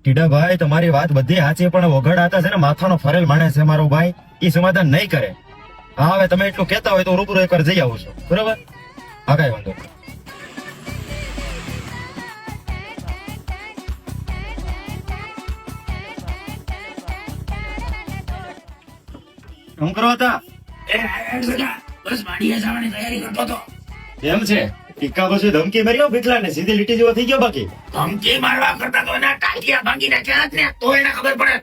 ટીડાભાઈ તમારી વાત બધી સાચી, પણ વગડ આતા છે ને માથાનો ફરેલ માણસ છે મારો ભાઈ, એ સમાધાન નહીં કરે. હા હવે તમે એટલું કહેતા હોય તો રૂબરૂ એકવાર જઈ આવું છું, બરોબર? હા કઈ વાંધો નહીં. શું કરો હતા? બસ વાડીએ જવાની તૈયારી કરતો હતો. એમ છે? ટીકા પછી ધમકી માર્યો પીટલા ને સીધી લીટી જેવો થઈ ગયો. બાકી ધમકી મારવા કરતા તો એના ટાંટિયા ભાંગી નાખ્યા જ ને, તો એને ખબર પડે.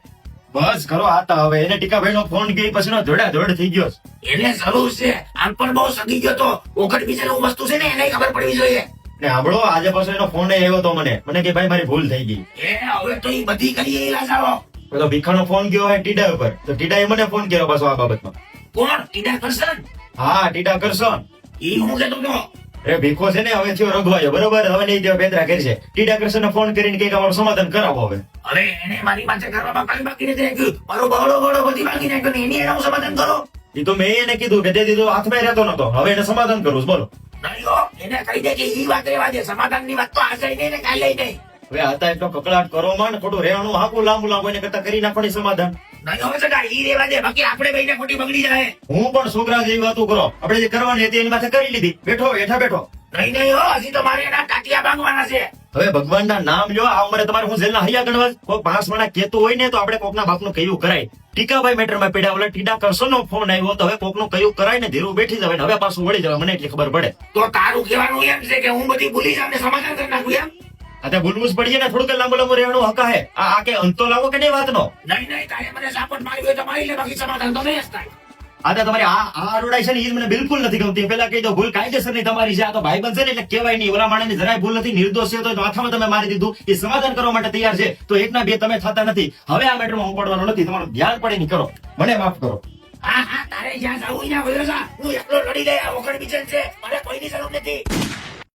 બસ કરો આતા હવે. એને ટીકાભાઈ નો ફોન ગઈ પછી નો ધોડા થઈ ગયો. એને જરૂર છે, આમ પણ બહુ સગી ગયો તો ઓગટ બીજાનું વસ્તુ છે ને એને ખબર પડવી જોઈએ. ને સાંભળો, આજે પાછો એનો ફોન આવ્યો તો મને કે ભાઈ મારી ભૂલ થઈ ગઈ. એ હવે તો ઈ બધી કરીએ એ લાજાળો. પેલો ભીખાનો ફોન ગયો હોય ટીડા ઉપર, તો ટીડાએ મને ફોન કર્યો પાછો આ બાબતમાં. કોણ? ટીડા કરશન? હા ટીડા કરશો. ઈ હું કેતો તો. અરે ભીખો છે ને હવે થયો રઘવાયો, બરોબર? હવે નહીં દેવા પેદરા કરશે. ટીડા કરશન ફોન કરીને કે અમારું સમાધાન કરાવો હવે. હવે એને મારી પાસે કરવામાં કઈ બાકી નથી રાખ્યું. મારો બહળો બધી બાકી નાખ્યો ને એની એનું સમાધાન કરો. એ તો મેં એને કીધું કે તે દીધું હાથમાં રહેતો નતો, હવે એને સમાધાન કરવું છે, બોલો. નહીં હો, એને કહી દે કે ઈ વાત રેવા દે, સમાધાનની વાત તો આજે નહીં ને કાલે નહીં. હવે હતા એટલો કકડાટ કરો માં ને ખોટું રહેવાનું હાકું લાંબુ એને કરતા કરી નાખવાની સમાધાન. નહીં હવે સગા ઈ રેવા દે, બાકી આપણે બેને ખોટી બગડી જાય. હું પણ છોકરા જેવી વાતો કરો. આપણે જે કરવાની હતી એની માથે કરી લીધી. બેઠો બેઠો. નહીં હો, હજી તો મારે એના ટાટિયા ભાંગવાના છે. હવે ભગવાનના નામ લ્યો. આ ઉંમરે તમારે હું જેલના હૈયા ગણવા? કોઈ પાંચ માણા કેતું હોય ને તો આપણે કોકના બાપનું કયું કરાય. ટીકાભાઈ મેટરમાં પડ્યા, ઓલા ટીડા કરશો નો ફોન આવ્યો તો હવે કોકનું કયું કરાય ને ધીરું બેઠી જવાય ને હવે પાછું વળી જવાય. મને એટલી ખબર પડે. તો તારું કહેવાનું એમ છે કે હું બધી ભૂલી જાઉં ને સમાધાન કરી નાખું એમ? આ ભૂલવું જ પડીએ ને, થોડુંક લાંબુ રહેવાનું હકા હે. આ કે અંતો લાવો કે નહીં વાતનો? નહીં તારે મને સાપોર્ટ મારી હોય તો મારી લે, બાકી સમાધાન તો નહીં જ થાય. આ તમારી આ રોડાઈ છે ને એ મને બિલકુલ નથી ગમતી. પેલા કહી દો ભૂલ કાયદેસર ની તમારી છે. આ તો ભાઈ બનશે ને એટલે કહેવાય નહીં. ઓલા માણસની જરાય ભૂલ નથી, નિર્દોષ છે તો માથામાં તમે મારી દીધું. એ સમાધાન કરવા માટે તૈયાર છે તો એકના બે તમે થતા નથી. હવે આ મેટરમાં હું પડવાનો નથી. તમારું ધ્યાન પડે નહીં. કરો, મને માફ કરો. હા તારે જ્યાં જવું ત્યાં વયો જા. હું એકલો લડી લે, આ ઓગણ બીજન છે, મને કોઈની જરૂર નથી.